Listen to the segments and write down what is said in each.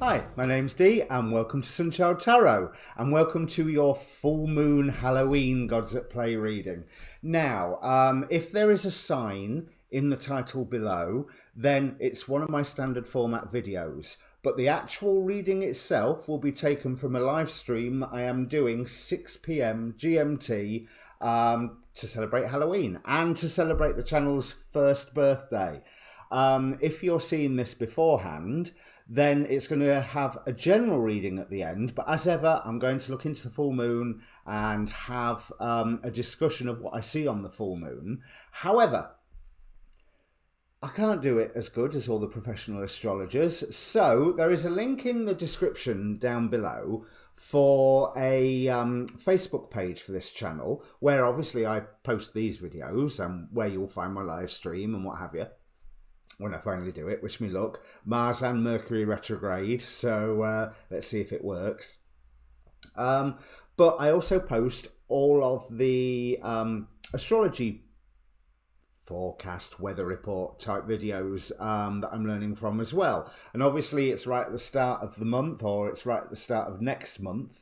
Hi, my name's Dee and welcome to Untitled Tarot and welcome to your full moon Halloween Gods at Play reading. Now, if there is a sign in the title below, then it's one of my standard format videos, but the actual reading itself will be taken from a live stream I am doing 6 PM GMT to celebrate Halloween and to celebrate the channel's first birthday. If you're seeing this beforehand, then it's going to have a general reading at the end. But as ever, I'm going to look into the full moon and have a discussion of what I see on the full moon. However, I can't do it as good as all the professional astrologers. So there is a link in the description down below for a Facebook page for this channel, where obviously I post these videos and where you'll find my live stream and what have you. When I finally do it, wish me luck. Mars and Mercury retrograde, so let's see if it works. But I also post all of the astrology forecast, weather report type videos that I'm learning from as well. And obviously it's right at the start of the month, or it's right at the start of next month.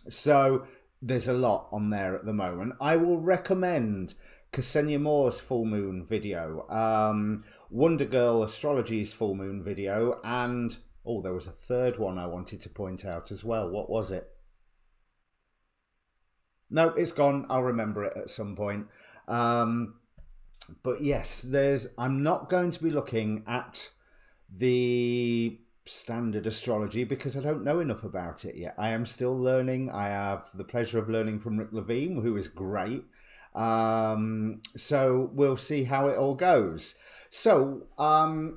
So there's a lot on there at the moment. I will recommend Ksenia Moore's full moon video, Wonder Girl Astrology's full moon video, and oh, there was a third one I wanted to point out as well. What was it? No, it's gone. I'll remember it at some point. But yes, I'm not going to be looking at the standard astrology because I don't know enough about it yet. I am still learning. I have the pleasure of learning from Rick Levine, who is great. So we'll see how it all goes. So,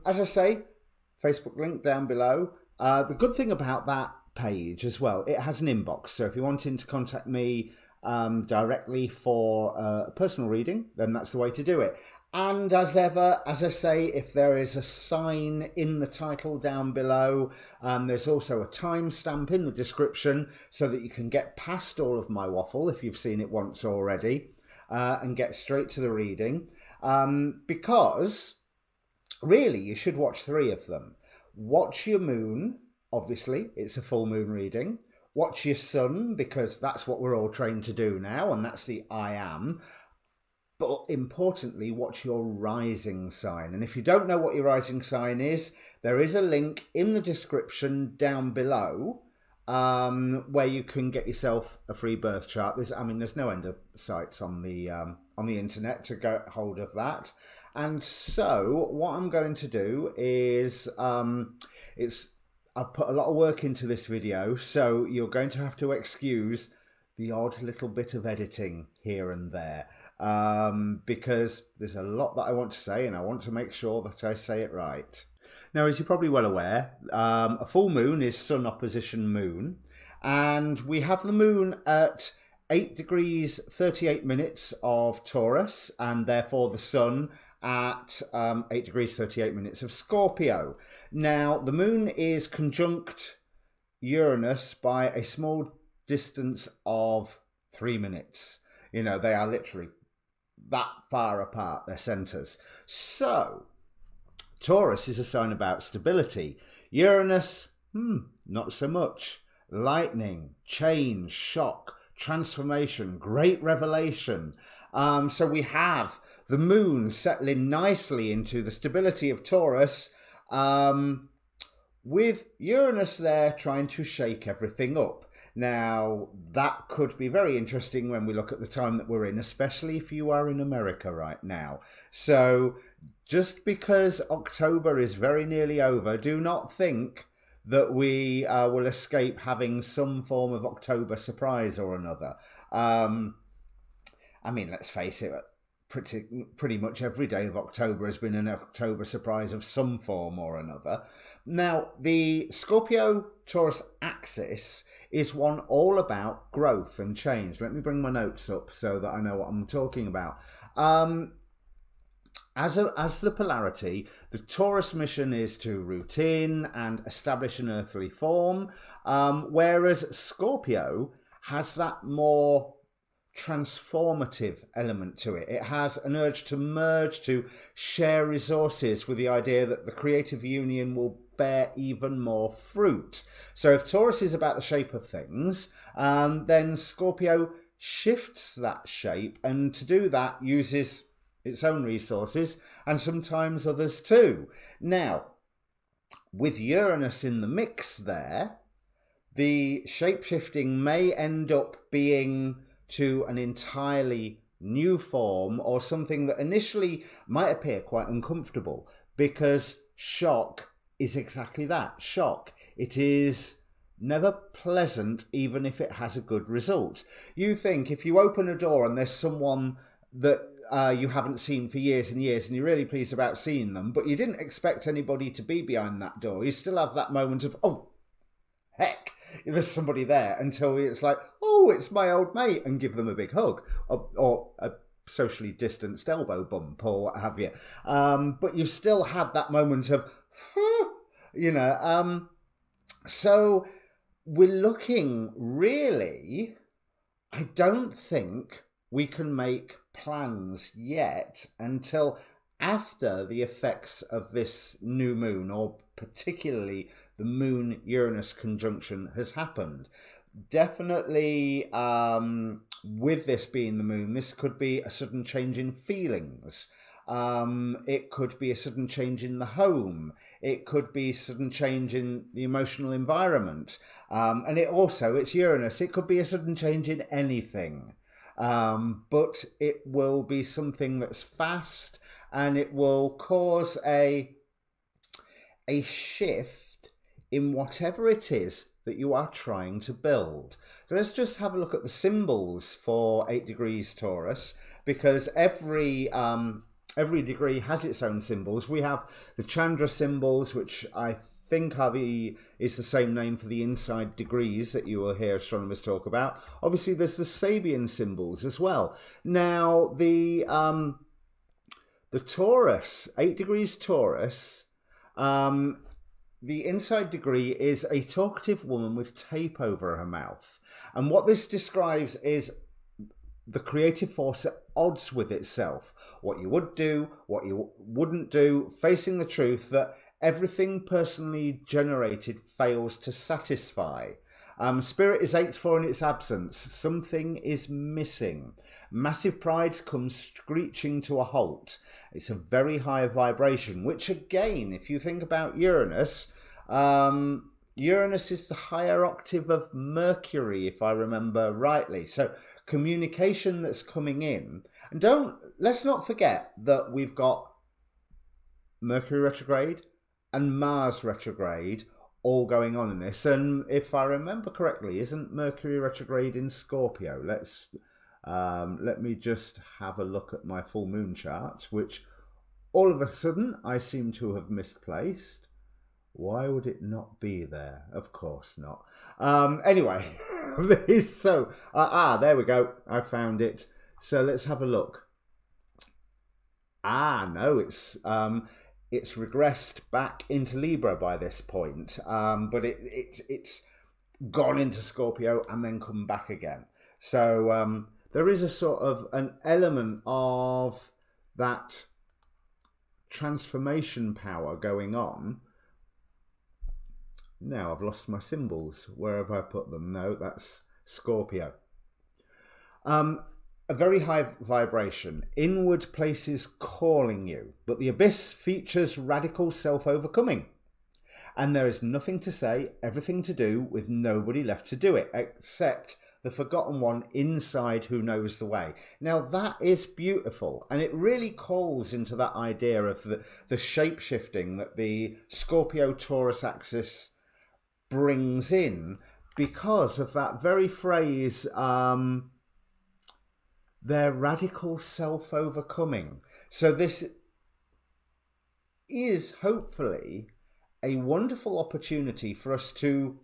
as I say, Facebook link down below. The good thing about that page as well, it has an inbox. So if you're wanting to contact me directly for a personal reading, then that's the way to do it. And as ever, as I say, if there is a sign in the title down below, there's also a timestamp in the description so that you can get past all of my waffle if you've seen it once already. And get straight to the reading, because really you should watch 3 of them. Watch your moon, obviously, it's a full moon reading. Watch your sun, because that's what we're all trained to do now, and that's the I am. But importantly, watch your rising sign. And if you don't know what your rising sign is, there is a link in the description down below where you can get yourself a free birth chart. There's no end of sites on the internet to get hold of that. And so what I'm going to do is I've put a lot of work into this video, so you're going to have to excuse the odd little bit of editing here and there, because there's a lot that I want to say and I want to make sure that I say it right. Now, as you're probably well aware, a full moon is sun opposition moon, and we have the moon at 8 degrees 38 minutes of Taurus, and therefore the sun at 8 degrees 38 minutes of Scorpio. Now, the moon is conjunct Uranus by a small distance of 3 minutes. You know, they are literally that far apart, their centres. So Taurus is a sign about stability. Uranus, not so much. Lightning, change, shock, transformation, great revelation. So we have the moon settling nicely into the stability of Taurus, with Uranus there trying to shake everything up. Now, that could be very interesting when we look at the time that we're in, especially if you are in America right now. So just because October is very nearly over, do not think that we will escape having some form of October surprise or another. Let's face it, pretty much every day of October has been an October surprise of some form or another. Now, the Scorpio-Taurus axis is one all about growth and change. Let me bring my notes up so that I know what I'm talking about. As the polarity, the Taurus mission is to root in and establish an earthly form, whereas Scorpio has that more transformative element to it. It has an urge to merge, to share resources, with the idea that the creative union will bear even more fruit. So if Taurus is about the shape of things, then Scorpio shifts that shape, and to do that uses its own resources and sometimes others too. Now, with Uranus in the mix there, the shape-shifting may end up being to an entirely new form, or something that initially might appear quite uncomfortable, because shock is exactly that, shock. It is never pleasant, even if it has a good result. You think if you open a door and there's someone that you haven't seen for years and years, and you're really pleased about seeing them, but you didn't expect anybody to be behind that door, you still have that moment of, oh, heck, there's somebody there, until it's like, oh, it's my old mate, and give them a big hug, or a socially distanced elbow bump, or what have you. But you've still had that moment of, you know, so we're looking, really, I don't think we can make plans yet until after the effects of this new moon, or particularly the Moon-Uranus conjunction, has happened. Definitely, with this being the moon, this could be a sudden change in feelings. It could be a sudden change in the home. It could be a sudden change in the emotional environment. And it's Uranus. It could be a sudden change in anything. But it will be something that's fast, and it will cause a shift in whatever it is that you are trying to build. So let's just have a look at the symbols for 8 degrees Taurus, because every degree has its own symbols. We have the Chandra symbols, which I think is the same name for the inside degrees that you will hear astronomers talk about. Obviously, there's the Sabian symbols as well. Now, the Taurus, 8 degrees Taurus, the inside degree is a talkative woman with tape over her mouth. And what this describes is the creative force at odds with itself. What you would do, what you wouldn't do, facing the truth that everything personally generated fails to satisfy. Spirit is 8-4 in its absence. Something is missing. Massive pride comes screeching to a halt. It's a very high vibration, which again, if you think about Uranus, Uranus is the higher octave of Mercury, if I remember rightly. So communication that's coming in. And let's not forget that we've got Mercury retrograde and Mars retrograde all going on in this. And if I remember correctly, isn't Mercury retrograde in Scorpio? Let me just have a look at my full moon chart, which all of a sudden I seem to have misplaced. Why would it not be there? Of course not. Anyway, there we go. I found it. So let's have a look. No, it's regressed back into Libra by this point, but it's gone into Scorpio and then come back again. So there is a sort of an element of that transformation power going on. Now I've lost my symbols. Where have I put them? No, that's Scorpio. A very high vibration, inward places calling you, but the abyss features radical self-overcoming. And there is nothing to say, everything to do, with nobody left to do it, except the forgotten one inside who knows the way. Now that is beautiful, and it really calls into that idea of the shape-shifting that the Scorpio-Taurus axis brings in, because of that very phrase, their radical self-overcoming. So this is hopefully a wonderful opportunity for us to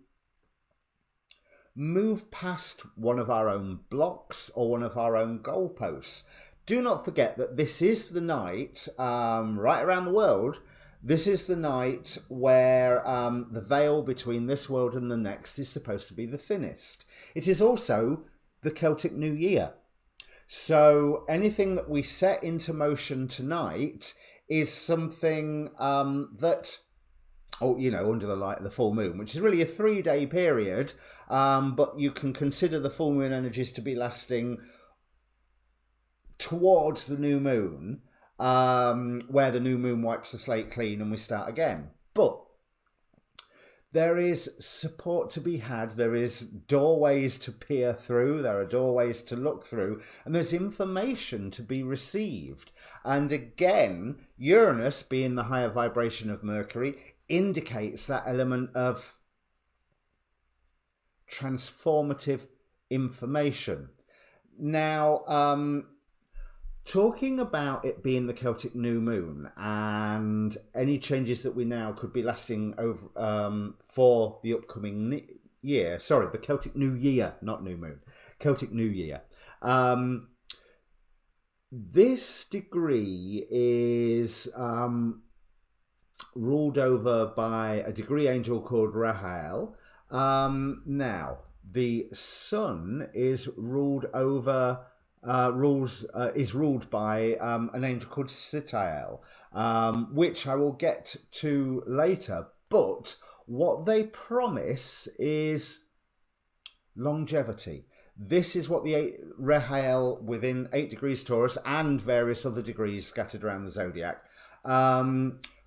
move past one of our own blocks or one of our own goalposts. Do not forget that this is the night, right around the world, this is the night where the veil between this world and the next is supposed to be the thinnest. It is also the Celtic New Year. So anything that we set into motion tonight is something that or, you know, under the light of the full moon, which is really a 3-day period, but you can consider the full moon energies to be lasting towards the new moon, where the new moon wipes the slate clean and we start again. But there is support to be had, there is doorways to peer through, there are doorways to look through, and there's information to be received. And again, Uranus, being the higher vibration of Mercury, indicates that element of transformative information. Now, talking about it being the Celtic new moon and any changes that we now could be lasting over for the upcoming year. Sorry, the Celtic New Year, not new moon. Celtic New Year. This degree is ruled over by a degree angel called Rahael. Now, the sun is ruled over. Is ruled by an angel called Sitael, which I will get to later. But what they promise is longevity. This is what the Rahael within 8 degrees Taurus and various other degrees scattered around the zodiac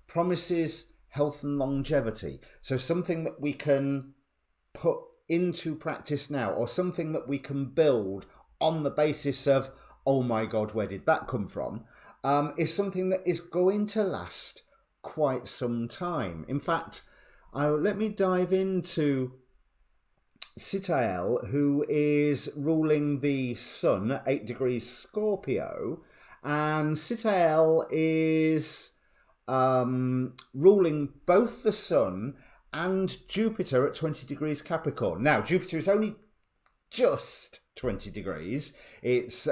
promises health and longevity. So something that we can put into practice now, or something that we can build on the basis of, oh my God, where did that come from, is something that is going to last quite some time. In fact, let me dive into Sitael, who is ruling the sun at 8 degrees Scorpio, and Sitael is ruling both the sun and Jupiter at 20 degrees Capricorn. Now, Jupiter is only just 20 degrees. It's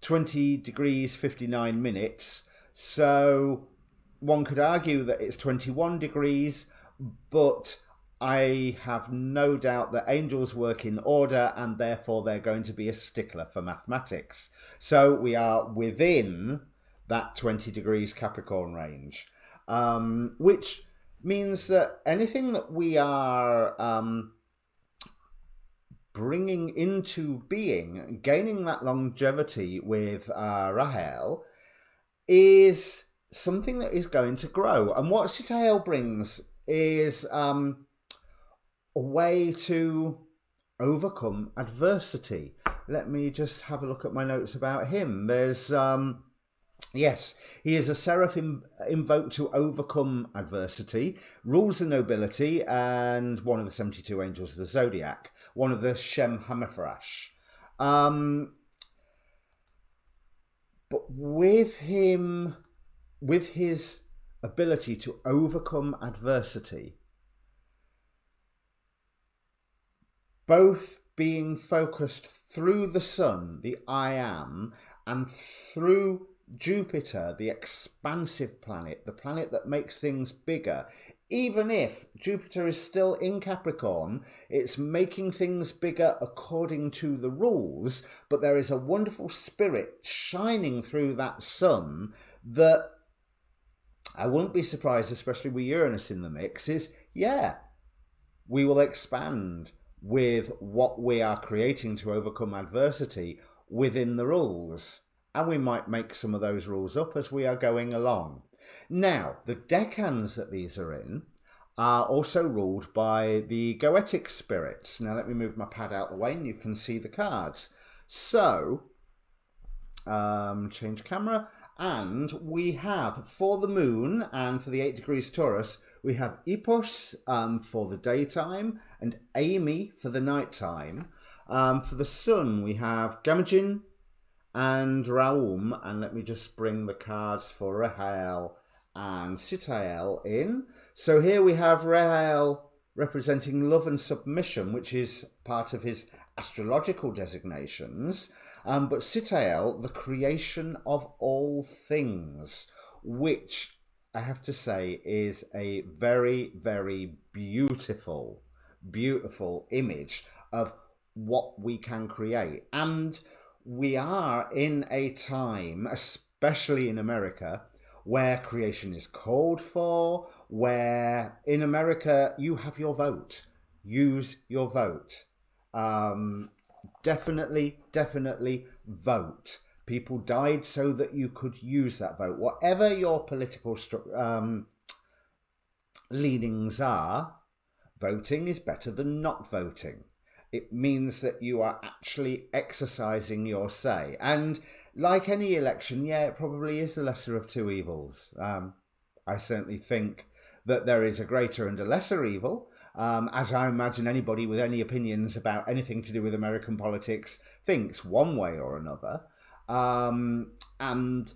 20 degrees 59 minutes. So one could argue that it's 21 degrees, but I have no doubt that angels work in order and therefore they're going to be a stickler for mathematics. So we are within that 20 degrees Capricorn range, which means that anything that we are bringing into being, gaining that longevity with Rahel, is something that is going to grow. And what Sitael brings is a way to overcome adversity. Let me just have a look at my notes about him. There's yes, he is a seraph invoked to overcome adversity, rules the nobility, and one of the 72 angels of the zodiac, one of the Shem Hamethrash. But with him, with his ability to overcome adversity, both being focused through the sun, the I am, and through Jupiter, the expansive planet, the planet that makes things bigger. Even if Jupiter is still in Capricorn, it's making things bigger according to the rules, but there is a wonderful spirit shining through that sun that I wouldn't be surprised, especially with Uranus in the mix, is, yeah, we will expand with what we are creating to overcome adversity within the rules. And we might make some of those rules up as we are going along. Now, the decans that these are in are also ruled by the goetic spirits. Now, let me move my pad out the way and you can see the cards. So, change camera. And we have, for the moon and for the 8 degrees Taurus, we have Epos for the daytime and Amy for the nighttime. For the sun, we have Gamagin and Raum, and let me just bring the cards for Rahel and Sitael in. So here we have Rahel representing love and submission, which is part of his astrological designations, but Sitael, the creation of all things, which I have to say is a very, very beautiful, beautiful image of what we can create. And we are in a time, especially in America, where creation is called for, where in America you have your vote. Use your vote. Definitely vote. People died so that you could use that vote. Whatever your political leanings are, voting is better than not voting. It means that you are actually exercising your say. And like any election, yeah, it probably is the lesser of two evils. I certainly think that there is a greater and a lesser evil, as I imagine anybody with any opinions about anything to do with American politics thinks one way or another. And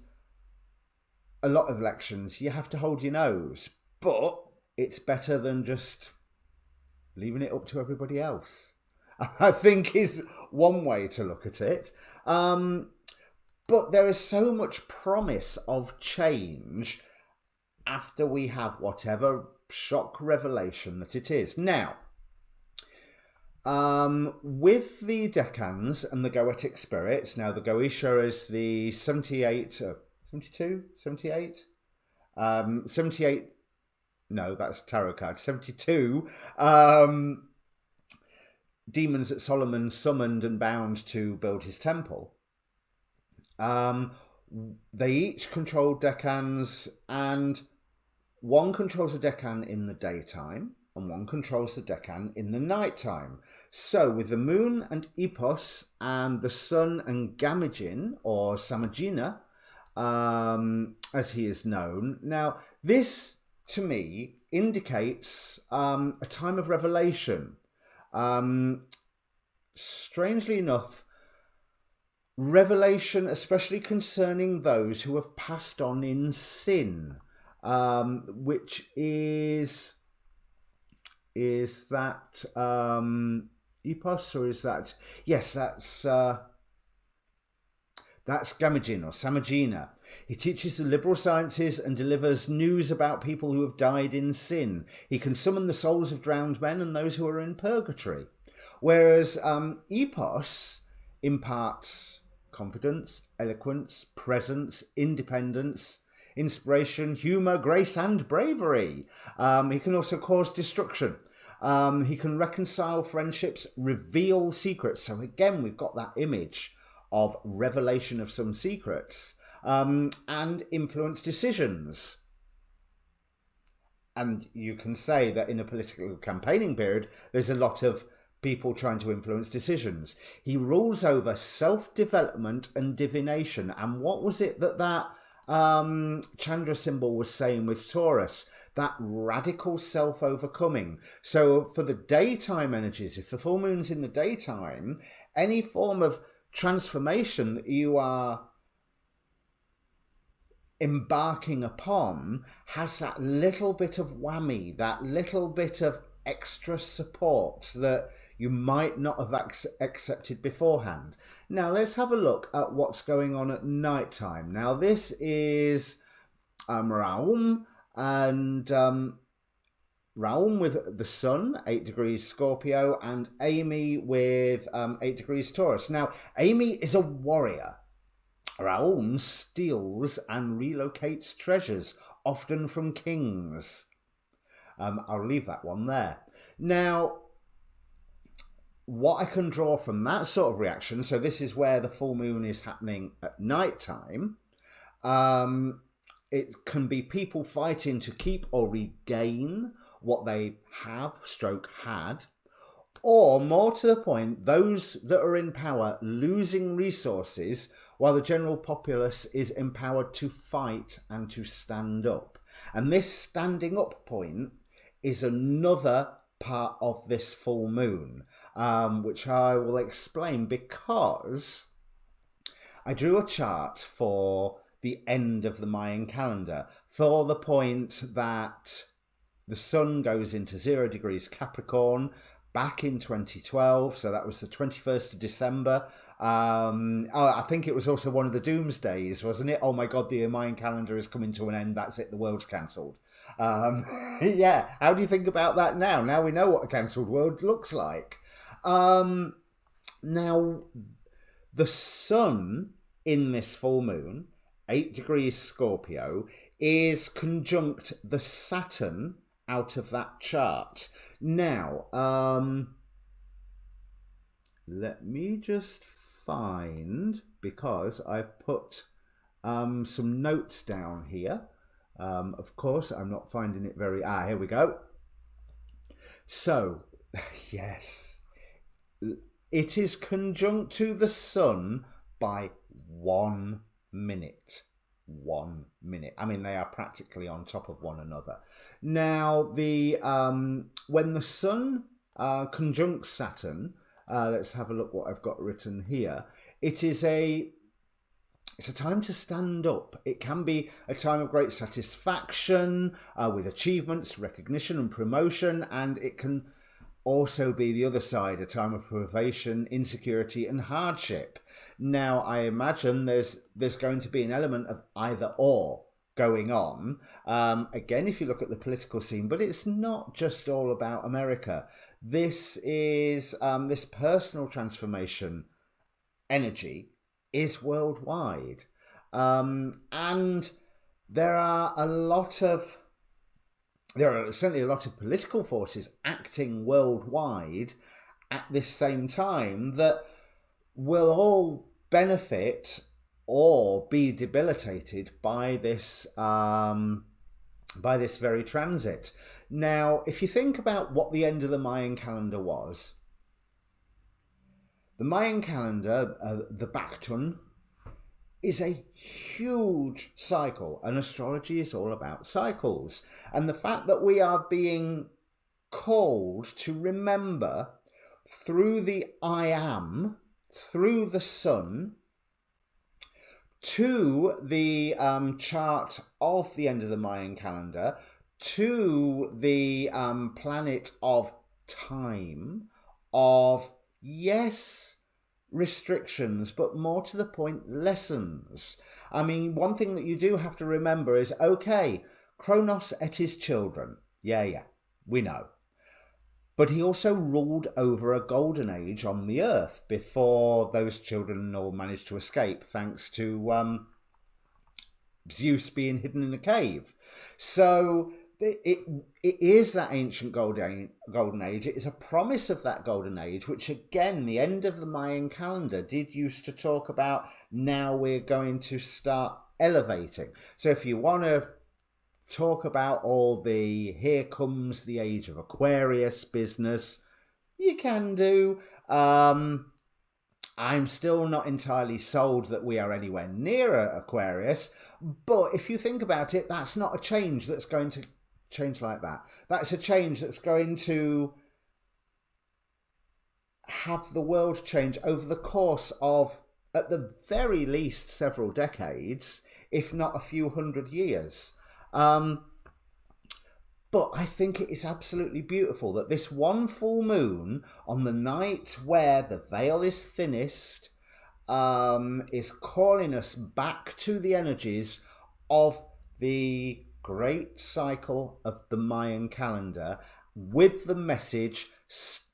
a lot of elections, you have to hold your nose. But it's better than just leaving it up to everybody else, I think, is one way to look at it. But there is so much promise of change after we have whatever shock revelation that it is. Now, with the decans and the Goetic spirits, now the Goetia is the 78, 78, no, that's tarot card, 72 demons that Solomon summoned and bound to build his temple. They each controlled decans, and one controls a decan in the daytime and one controls the decan in the nighttime. So with the moon and Epos and the sun and Gamagin, or Samagina, as he is known. Now, this to me indicates a time of revelation. Strangely enough, revelation, especially concerning those who have passed on in sin, which is that Epos, or is that, yes, that's Gamagin or Samagina. He teaches the liberal sciences and delivers news about people who have died in sin. He can summon the souls of drowned men and those who are in purgatory. Whereas Epos imparts confidence, eloquence, presence, independence, inspiration, humour, grace and bravery. He can also cause destruction. He can reconcile friendships, reveal secrets. So again, we've got that image of revelation of some secrets, and influence decisions. And you can say that in a political campaigning period, there's a lot of people trying to influence decisions. He rules over self-development and divination. And what was it that Chandra symbol was saying with Taurus? That radical self-overcoming. So for the daytime energies, if the full moon's in the daytime, any form of transformation that you are embarking upon has that little bit of whammy, that little bit of extra support that you might not have accepted beforehand. Now let's have a look at what's going on at night time. Now this is Raum, and Raum with the sun, 8 degrees Scorpio, and Amy with 8 degrees Taurus. Now, Amy is a warrior. Raum steals and relocates treasures, often from kings. I'll leave that one there. Now, what I can draw from that sort of reaction, so this is where the full moon is happening at night time. It can be people fighting to keep or regain what they have, had, or more to the point, those that are in power losing resources while the general populace is empowered to fight and to stand up. And this standing up point is another part of this full moon, which I will explain, because I drew a chart for the end of the Mayan calendar for the point that the sun goes into 0 degrees Capricorn back in 2012. So that was the 21st of December. I think it was also one of the doomsdays, wasn't it? Oh my God, the Mayan calendar is coming to an end. That's it. The world's cancelled. Yeah. How do you think about that now? Now we know what a cancelled world looks like. Now, the sun in this full moon, 8 degrees Scorpio, is conjunct the Saturn out of that chart. Now, let me just find, because I've put some notes down here. Of course, I'm not finding it very... here we go. So, yes, it is conjunct to the Sun by 1 minute. 1 minute. I mean, they are practically on top of one another. Now, the when the Sun conjuncts Saturn, let's have a look what I've got written here. It's a time to stand up. It can be a time of great satisfaction with achievements, recognition and promotion, and it can also be the other side, a time of privation, insecurity and hardship. Now, I imagine there's going to be an element of either or going on. Again, if you look at the political scene, but it's not just all about America. This is this personal transformation energy is worldwide. And there are certainly a lot of political forces acting worldwide at this same time that will all benefit or be debilitated by this very transit. Now, if you think about what the end of the Mayan calendar was, the Mayan calendar, the Bactun, is a huge cycle, and astrology is all about cycles. And the fact that we are being called to remember through the I Am, through the Sun, to the chart of the end of the Mayan calendar, to the planet of time, of, yes, restrictions, but more to the point, lessons. I mean, one thing that you do have to remember is, okay, Kronos ate his children. Yeah, we know. But he also ruled over a golden age on the earth before those children all managed to escape, thanks to Zeus being hidden in a cave. So it is that ancient golden age. It is a promise of that golden age, which again, the end of the Mayan calendar did used to talk about. Now we're going to start elevating. So if you want to talk about all the here comes the age of Aquarius business, you can do. I'm still not entirely sold that we are anywhere near Aquarius, but if you think about it, that's not a change that's going to change like that. That's a change that's going to have the world change over the course of, at the very least, several decades, if not a few hundred years. But I think it is absolutely beautiful that this one full moon, on the night where the veil is thinnest, is calling us back to the energies of the great cycle of the Mayan calendar, with the message,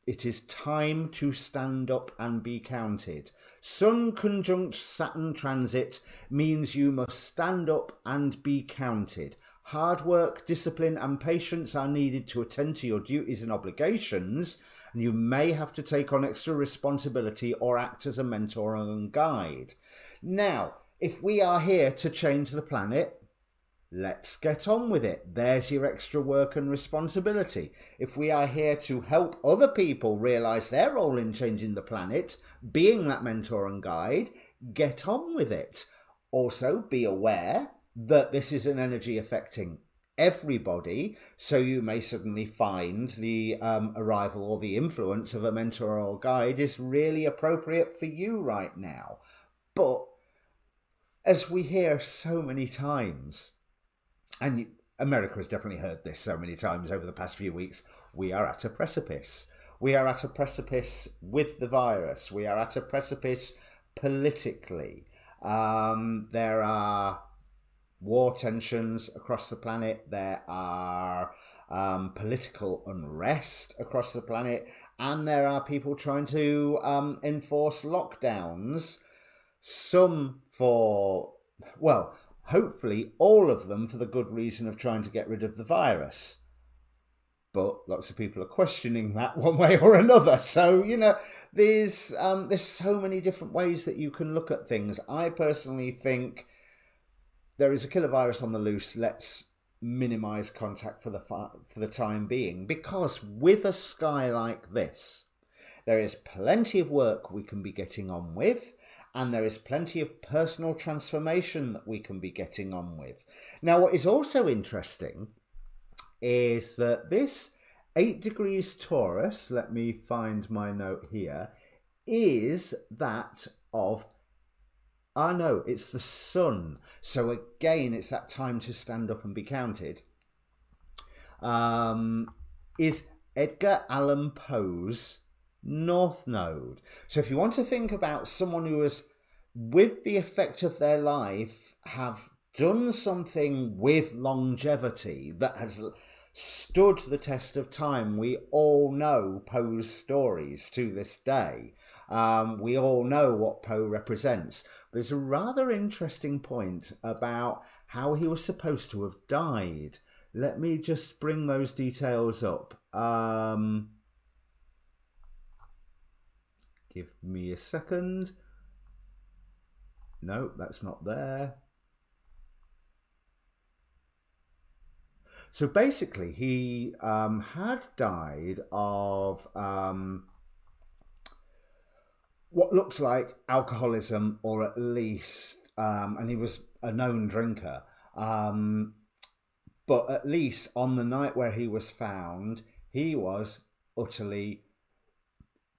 it is time to stand up and be counted. Sun conjunct Saturn transit means you must stand up and be counted. Hard work, discipline and patience are needed to attend to your duties and obligations, and you may have to take on extra responsibility or act as a mentor and guide. Now, if we are here to change the planet, let's get on with it. There's your extra work and responsibility. If we are here to help other people realise their role in changing the planet, being that mentor and guide, get on with it. Also, be aware that this is an energy affecting everybody, so you may suddenly find the arrival or the influence of a mentor or guide is really appropriate for you right now. But as we hear so many times, and America has definitely heard this so many times over the past few weeks, we are at a precipice. We are at a precipice with the virus. We are at a precipice politically. There are war tensions across the planet. There are political unrest across the planet. And there are people trying to enforce lockdowns. Some for, well, hopefully all of them for the good reason of trying to get rid of the virus. But lots of people are questioning that one way or another. So, you know, there's so many different ways that you can look at things. I personally think there is a killer virus on the loose. Let's minimize contact for the time being, because with a sky like this, there is plenty of work we can be getting on with, and there is plenty of personal transformation that we can be getting on with. Now, what is also interesting is that this 8 degrees Taurus, let me find my note here, is that of, no, it's the sun. So again, it's that time to stand up and be counted. Is Edgar Allan Poe's North Node. So if you want to think about someone who has, with the effect of their life, have done something with longevity that has stood the test of time. We all know Poe's stories to this day. We all know what Poe represents. There's a rather interesting point about how he was supposed to have died. Let me just bring those details up. Give me a second. No, that's not there. So basically, he had died of what looks like alcoholism, or at least, and he was a known drinker, but at least on the night where he was found, he was utterly,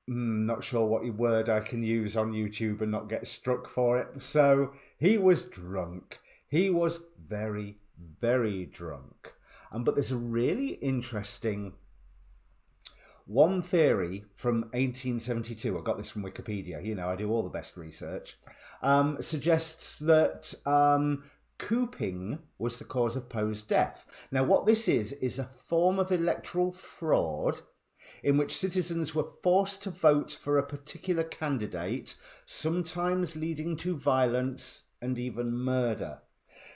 not sure what word I can use on YouTube and not get struck for it. So he was drunk. He was very, very drunk. But there's a really interesting one theory from 1872. I got this from Wikipedia. You know, I do all the best research. Suggests that cooping was the cause of Poe's death. Now, what this is a form of electoral fraud in which citizens were forced to vote for a particular candidate, sometimes leading to violence and even murder.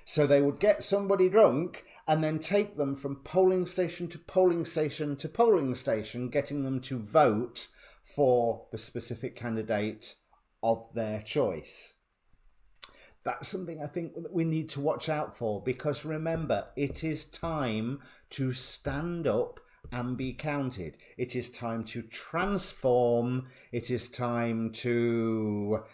So they would get somebody drunk and then take them from polling station to polling station to polling station, getting them to vote for the specific candidate of their choice. That's something I think that we need to watch out for, because remember, it is time to stand up and be counted. It is time to transform. It is time to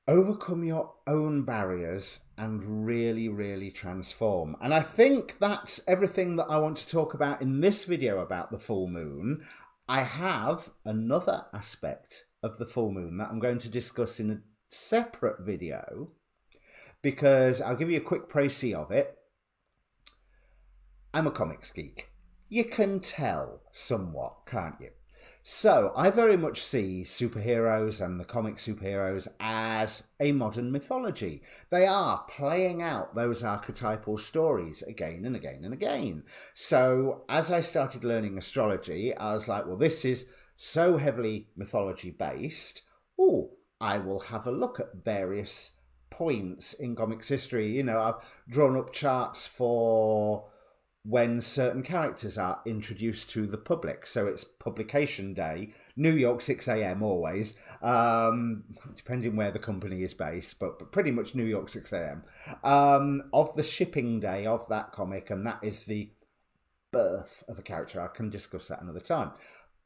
overcome your own barriers and really, really transform. And I think that's everything that I want to talk about in this video about the full moon. I have another aspect of the full moon that I'm going to discuss in a separate video, because I'll give you a quick précis of it. I'm a comics geek. You can tell somewhat, can't you? So I very much see superheroes and the comic superheroes as a modern mythology. They are playing out those archetypal stories again and again and again. So as I started learning astrology, I was like, well, this is so heavily mythology based. Oh, I will have a look at various points in comics history. You know, I've drawn up charts for when certain characters are introduced to the public. So it's publication day, New York, 6 a.m. always, depending where the company is based, but pretty much New York, 6 a.m. Of the shipping day of that comic, and that is the birth of a character. I can discuss that another time.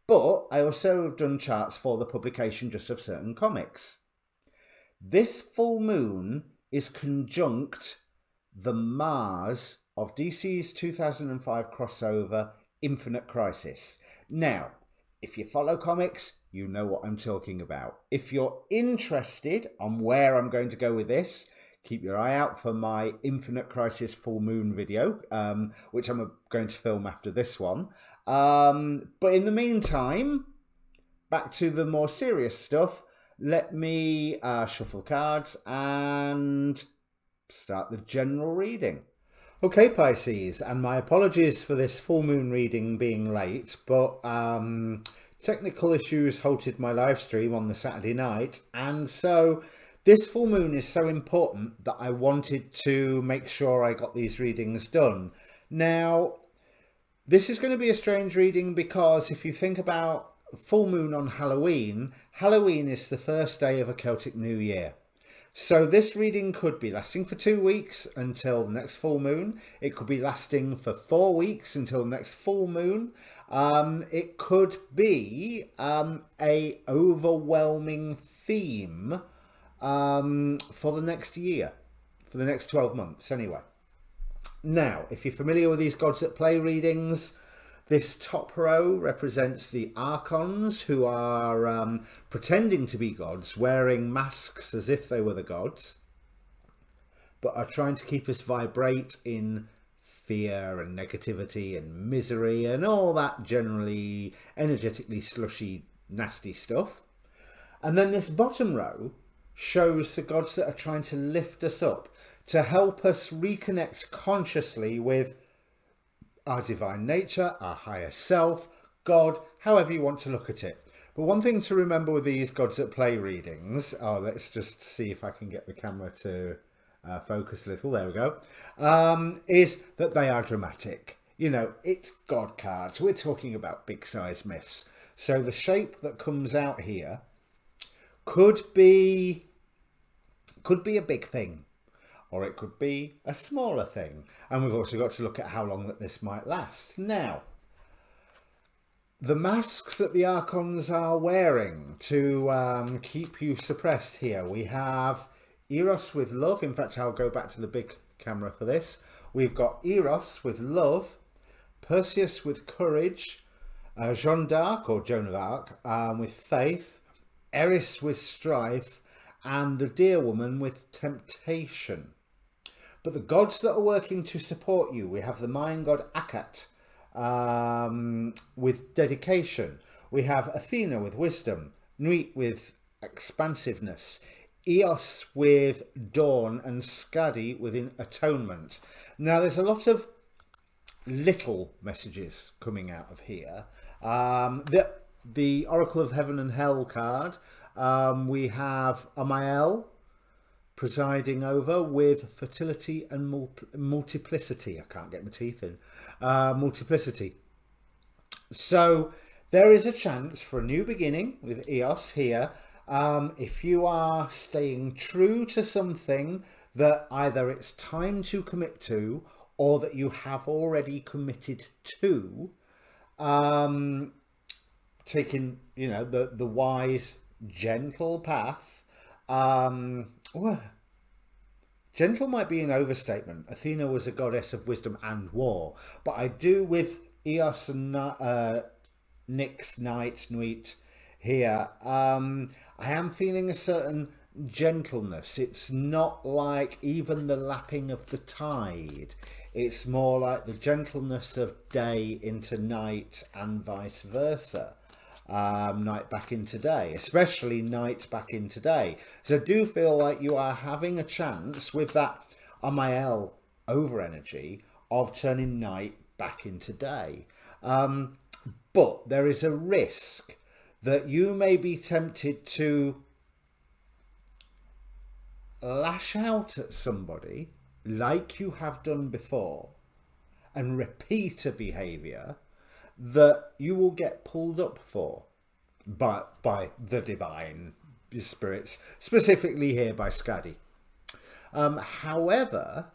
But I also have done charts for the publication just of certain comics. This full moon is conjunct the Mars of DC's 2005 crossover, Infinite Crisis. Now, if you follow comics, you know what I'm talking about. If you're interested on where I'm going to go with this, keep your eye out for my Infinite Crisis full moon video, which I'm going to film after this one. But in the meantime, back to the more serious stuff. Let me shuffle cards and start the general reading. Okay, Pisces, and my apologies for this full moon reading being late, but technical issues halted my live stream on the Saturday night, and so This full moon is so important that I wanted to make sure I got these readings done. Now, this is going to be a strange reading because if you think about full moon on Halloween, Halloween is the first day of a Celtic New Year. So this reading could be lasting for 2 weeks until the next full moon. It could be lasting for 4 weeks until the next full moon. It could be a overwhelming theme for the next year, for the next 12 months anyway. Now, if you're familiar with these Gods at Play readings, this top row represents the archons who are pretending to be gods, wearing masks as if they were the gods, but are trying to keep us vibrate in fear and negativity and misery and all that generally energetically slushy, nasty stuff. And then this bottom row shows the gods that are trying to lift us up, to help us reconnect consciously with our divine nature, our higher self, God, however you want to look at it. But one thing to remember with these Gods at Play readings, let's just see if I can get the camera to focus a little, there we go, is that they are dramatic. You know, it's God cards, we're talking about big size myths. So the shape that comes out here could be a big thing, or it could be a smaller thing. And we've also got to look at how long that this might last. Now, the masks that the archons are wearing to keep you suppressed here, we have Eros with love. In fact, I'll go back to the big camera for this. We've got Eros with love, Perseus with courage, Jeanne d'Arc or Joan of Arc with faith, Eris with strife, and the Deer Woman with temptation. But the gods that are working to support you, we have the Mayan god Akat with dedication. We have Athena with wisdom, Nuit with expansiveness, Eos with dawn, and Skadi with atonement. Now there's a lot of little messages coming out of here. The Oracle of Heaven and Hell card, we have Amael presiding over with fertility and multiplicity. I can't get my teeth in. Multiplicity. So there is a chance for a new beginning with Eos here. If you are staying true to something that either it's time to commit to or that you have already committed to, taking, you know, the wise, gentle path. Gentle might be an overstatement. Athena was a goddess of wisdom and war, but I do with Eos and Nyx, Night, Nuit here. I am feeling a certain gentleness. It's not like even the lapping of the tide. It's more like the gentleness of day into night and vice versa. Night back into day, especially night back into day. So I do feel like you are having a chance with that Amael over energy of turning night back into day. But there is a risk that you may be tempted to lash out at somebody like you have done before and repeat a behavior that you will get pulled up for by the divine spirits, specifically here by Skadi. However,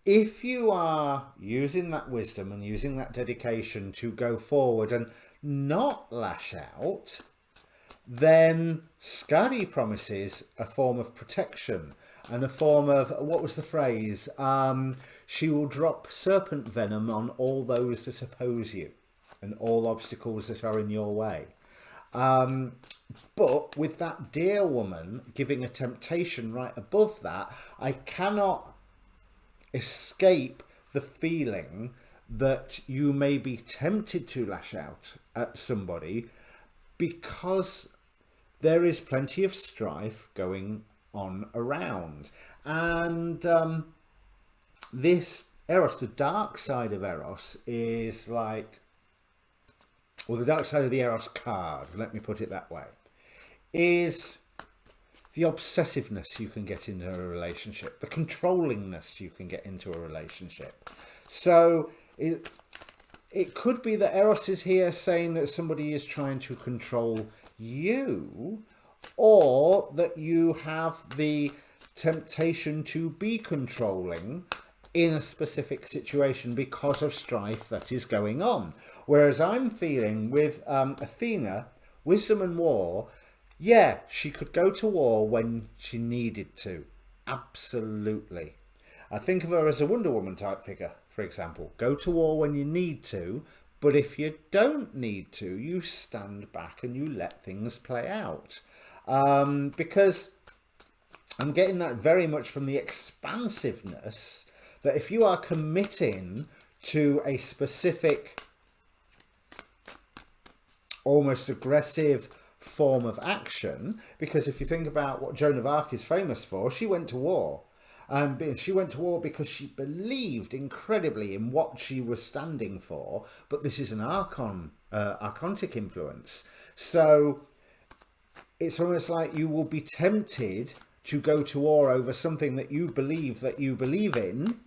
if you are using that wisdom and using that dedication to go forward and not lash out, then Skadi promises a form of protection and a form of, what was the phrase? She will drop serpent venom on all those that oppose you and all obstacles that are in your way. But with that Deer Woman giving a temptation right above that, I cannot escape the feeling that you may be tempted to lash out at somebody because there is plenty of strife going on around. And this Eros, the dark side of Eros, is like, or the dark side of the Eros card, let me put it that way, is the obsessiveness you can get into a relationship, the controllingness you can get into a relationship. So it could be that Eros is here saying that somebody is trying to control you, or that you have the temptation to be controlling in a specific situation because of strife that is going on. Whereas I'm feeling with Athena, wisdom and war, yeah, she could go to war when she needed to. Absolutely. I think of her as a Wonder Woman type figure, for example. Go to war when you need to, but if you don't need to, you stand back and you let things play out. Because I'm getting that very much from the expansiveness, that if you are committing to a specific, almost aggressive form of action, because if you think about what Joan of Arc is famous for, she went to war. And she went to war because she believed incredibly in what she was standing for. But this is an archontic influence. So it's almost like you will be tempted to go to war over something that you believe in.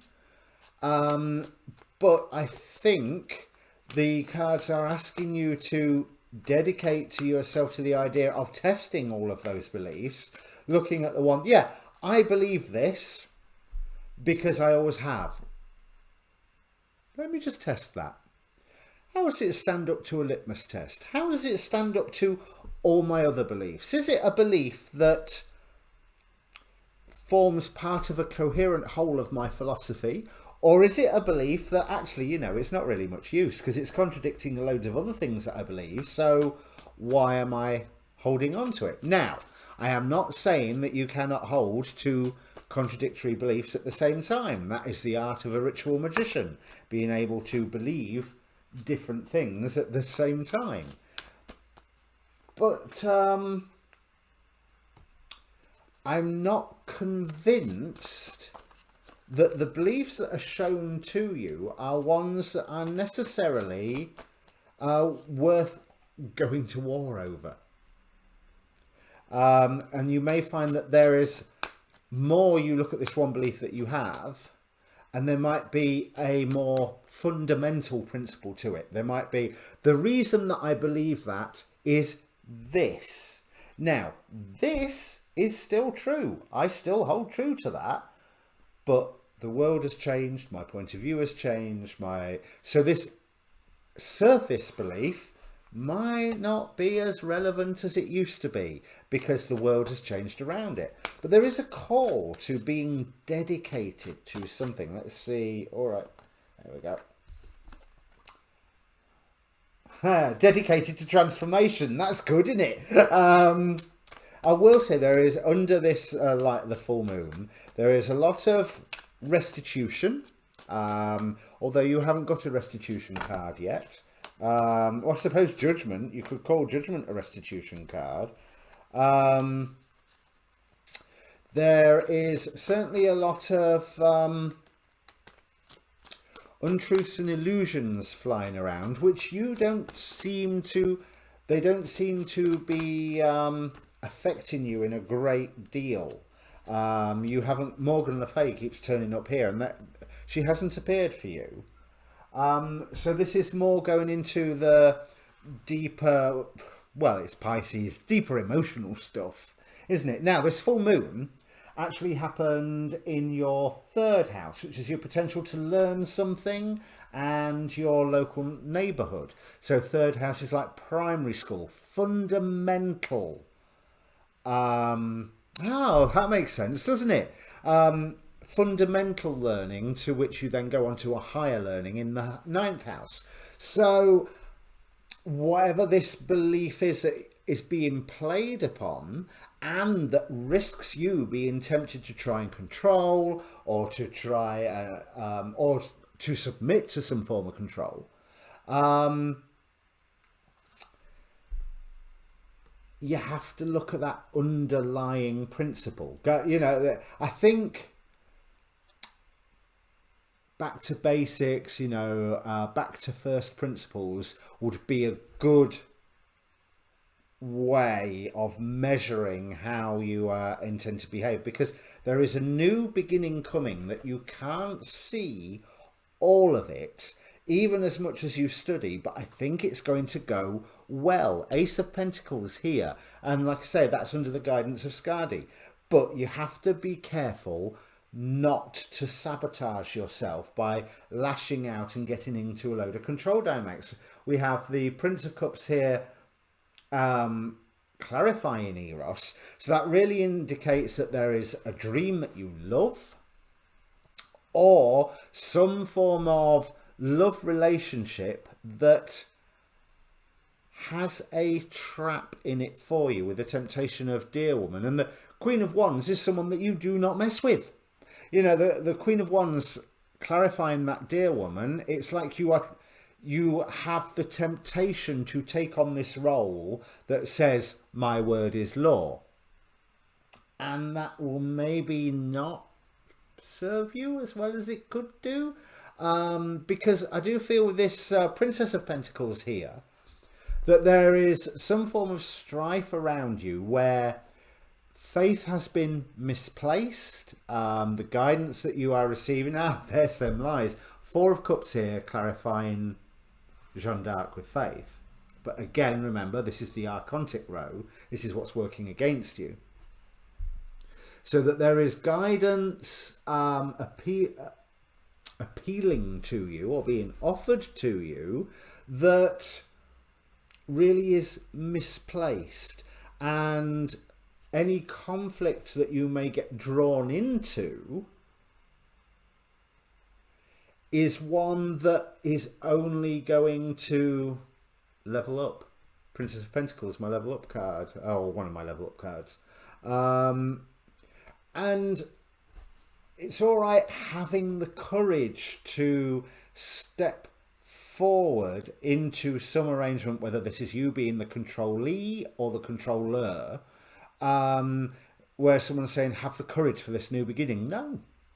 But I think the cards are asking you to dedicate to yourself to the idea of testing all of those beliefs, looking at the one, yeah, I believe this because I always have. Let me just test that. How does it stand up to a litmus test? How does it stand up to all my other beliefs? Is it a belief that forms part of a coherent whole of my philosophy? Or is it a belief that actually, you know, it's not really much use because it's contradicting loads of other things that I believe. So why am I holding on to it? Now, I am not saying that you cannot hold to contradictory beliefs at the same time. That is the art of a ritual magician, being able to believe different things at the same time. But I'm not convinced that the beliefs that are shown to you are ones that are necessarily worth going to war over. And you may find that there is more, you look at this one belief that you have, and there might be a more fundamental principle to it. There might be, the reason that I believe that is this. Now, this is still true. I still hold true to that. But the world has changed, my point of view has changed, so this surface belief might not be as relevant as it used to be because the world has changed around it. But there is a call to being dedicated to something. Let's see. All right, there we go. Dedicated to transformation. That's good, isn't it? I will say there is, under this, like the full moon, there is a lot of restitution, although you haven't got a restitution card yet. Or I suppose judgment, you could call judgment a restitution card. There is certainly a lot of untruths and illusions flying around, which you don't seem to, they don't seem to be affecting you in a great deal. You haven't, Morgan Le Fay keeps turning up here, and that she hasn't appeared for you. So this is more going into the deeper, well, it's Pisces, deeper emotional stuff, isn't it? Now, this full moon actually happened in your third house, which is your potential to learn something and your local neighbourhood. So third house is like primary school, fundamental. Oh, that makes sense, doesn't it? Fundamental learning, to which you then go on to a higher learning in the ninth house. So whatever this belief is that is being played upon, and that risks you being tempted to try and control, or to try or to submit to some form of control, you have to look at that underlying principle. You know, I think back to basics, you know, back to first principles would be a good way of measuring how you intend to behave, because there is a new beginning coming that you can't see all of it, even as much as you study, but I think it's going to go well. Ace of Pentacles here, and like I say, that's under the guidance of Skadi, but you have to be careful not to sabotage yourself by lashing out and getting into a load of control dynamics. We have the Prince of Cups here clarifying Eros, so that really indicates that there is a dream that you love, or some form of love relationship that has a trap in it for you, with the temptation of Dear Woman. And the Queen of Wands is someone that you do not mess with. You know, the Queen of Wands clarifying that Dear Woman, it's like you have the temptation to take on this role that says my word is law, and that will maybe not serve you as well as it could do, because I do feel with this Princess of Pentacles here that there is some form of strife around you where faith has been misplaced. The guidance that you are receiving, there's them lies. Four of Cups here clarifying Jeanne d'Arc with faith, but again, remember, this is the Archontic row. This is what's working against you, so that there is guidance appealing to you or being offered to you that really is misplaced, and any conflict that you may get drawn into is one that is only going to level up. Princess of Pentacles, my level up card, or one of my level up cards, and it's all right having the courage to step forward into some arrangement, whether this is you being the controllee or the controller, where someone's saying, have the courage for this new beginning.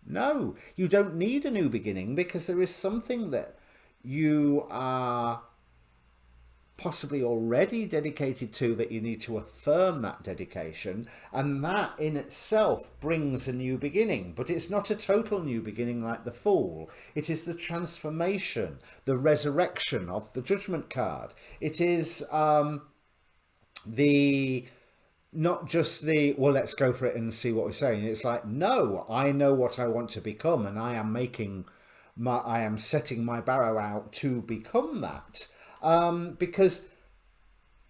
No, you don't need a new beginning, because there is something that you are possibly already dedicated to that you need to affirm that dedication, and that in itself brings a new beginning. But it's not a total new beginning like the Fool. It is the transformation, the resurrection of the Judgment card. It is not just the, well, let's go for it and see what we're saying. It's like, no, I know what I want to become, and I am setting my barrow out to become that. Because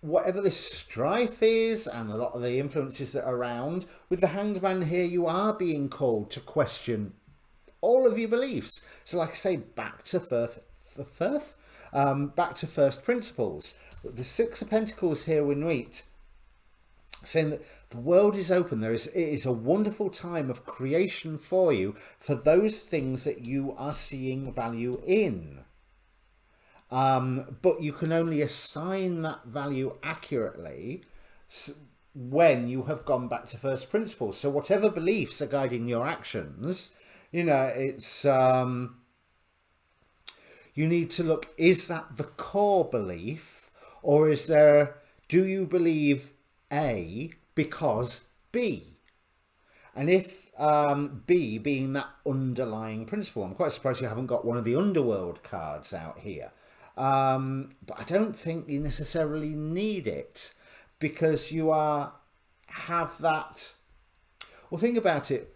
whatever this strife is, and a lot of the influences that are around, with the Hanged Man here, you are being called to question all of your beliefs. So like I say, back to back to first principles. The Six of Pentacles here we meet, saying that the world is open. It is a wonderful time of creation for you, for those things that you are seeing value in. But you can only assign that value accurately when you have gone back to first principles. So whatever beliefs are guiding your actions, you know, it's you need to look, is that the core belief, or is there, do you believe A because B? And if B being that underlying principle, I'm quite surprised you haven't got one of the underworld cards out here. But I don't think you necessarily need it, because you have that. Well, think about it,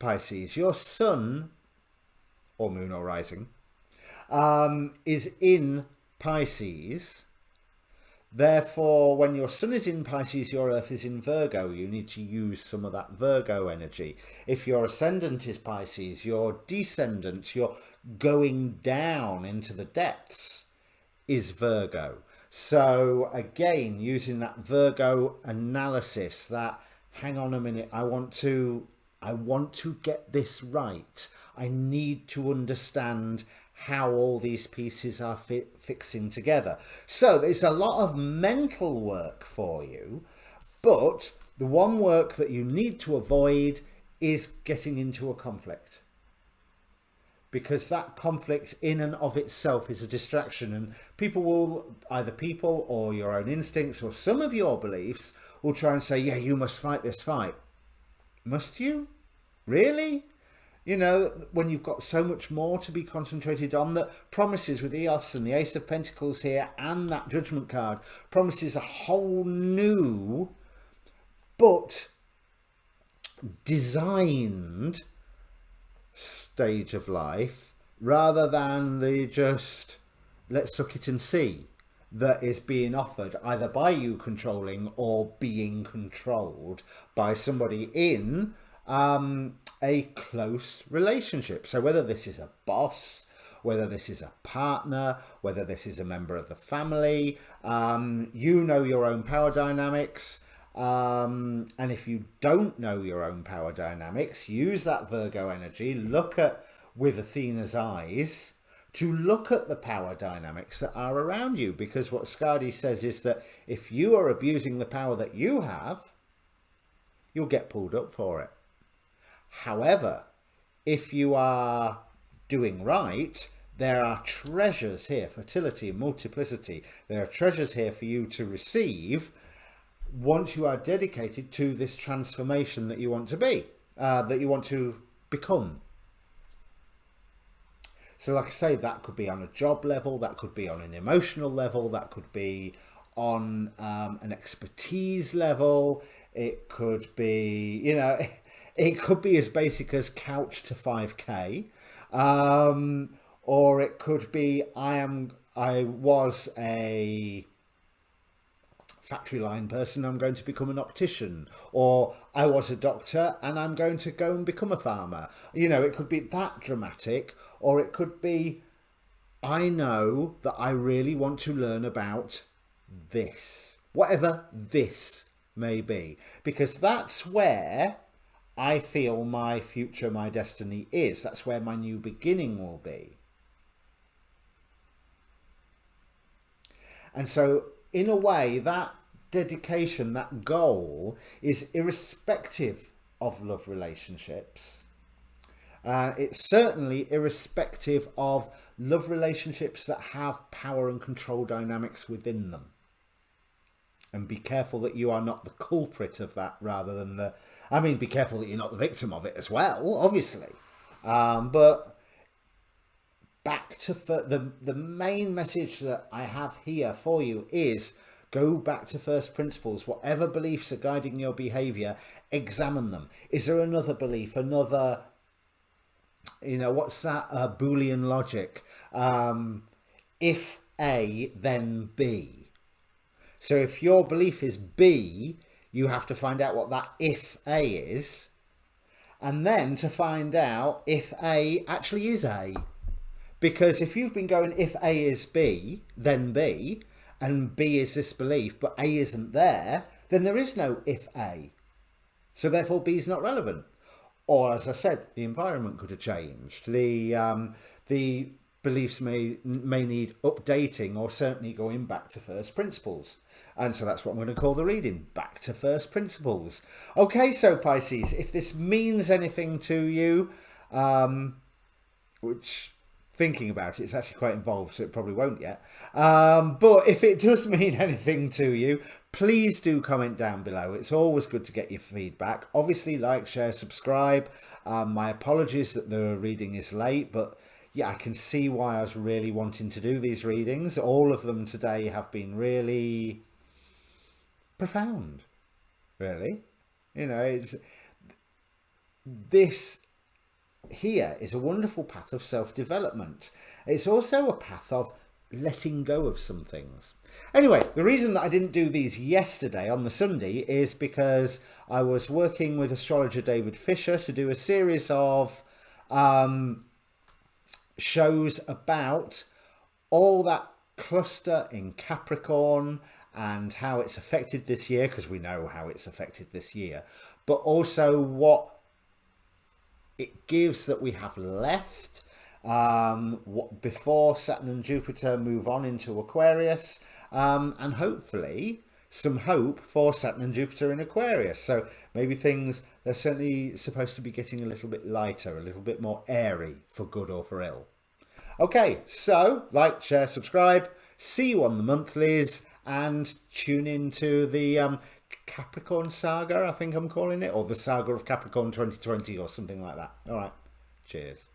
Pisces. Your sun or moon or rising is in Pisces. Therefore, when your sun is in Pisces, your earth is in Virgo. You need to use some of that Virgo energy. If your ascendant is Pisces, your descendant, your going down into the depths, is Virgo. So again, using that Virgo analysis, that hang on a minute, I want to get this right. I need to understand how all these pieces are fixing together. So there's a lot of mental work for you, but the one work that you need to avoid is getting into a conflict. because that conflict in and of itself is a distraction, and people will, either people or your own instincts or some of your beliefs will try and say, yeah, you must fight this fight. Must you? Really? You know, when you've got so much more to be concentrated on, that promises with Eos and the Ace of Pentacles here and that Judgment card promises a whole new but designed stage of life, rather than the just let's suck it and see that is being offered either by you controlling or being controlled by somebody in a close relationship. So whether this is a boss, whether this is a partner, whether this is a member of the family, you know your own power dynamics. And if you don't know your own power dynamics, use that Virgo energy, look at, with Athena's eyes, to look at the power dynamics that are around you. Because what Skadi says is that if you are abusing the power that you have, you'll get pulled up for it. However, if you are doing right, there are treasures here, fertility and multiplicity. There are treasures here for you to receive once you are dedicated to this transformation that you want to be, that you want to become. So like I say, that could be on a job level, that could be on an emotional level, that could be on an expertise level. It could be, you know, it could be as basic as couch to 5K, or it could be I was a factory line person, I'm going to become an optician, or I was a doctor and I'm going to go and become a farmer. You know, it could be that dramatic, or it could be, I know that I really want to learn about this, whatever this may be, because that's where I feel my future, my destiny is. That's where my new beginning will be. And so in a way, that dedication, that goal, is irrespective of love relationships. It's certainly irrespective of love relationships that have power and control dynamics within them. And be careful that you are not the culprit of that, rather than the, I mean, be careful that you're not the victim of it as well, obviously. But back to the main message that I have here for you is, go back to first principles. Whatever beliefs are guiding your behavior, examine them. Is there another belief, another, you know, what's that Boolean logic? If A, then B. So if your belief is B, you have to find out what that if A is, and then to find out if A actually is A. Because if you've been going, if A is B, then B, and B is this belief, but A isn't there, then there is no if A. So therefore B is not relevant. Or, as I said, the environment could have changed. The beliefs may need updating, or certainly going back to first principles. And so that's what I'm going to call the reading, back to first principles. Okay, so Pisces, if this means anything to you, which, thinking about it, it's actually quite involved, so it probably won't yet. But if it does mean anything to you, please do comment down below. It's always good to get your feedback. Obviously, like, share, subscribe. My apologies that the reading is late, but yeah, I can see why I was really wanting to do these readings. All of them today have been really profound, really. You know, it's this here is a wonderful path of self-development. It's also a path of letting go of some things. Anyway, the reason that I didn't do these yesterday on the Sunday is because I was working with astrologer David Fisher to do a series of shows about all that cluster in Capricorn and how it's affected this year, because we know how it's affected this year, but also what it gives that we have left before Saturn and Jupiter move on into Aquarius, and hopefully some hope for Saturn and Jupiter in Aquarius. So maybe things, they're certainly supposed to be getting a little bit lighter, a little bit more airy, for good or for ill. Okay, so like, share, subscribe. See you on the monthlies, and tune into the Capricorn Saga, I think I'm calling it, or the Saga of Capricorn 2020 or something like that. All right, cheers.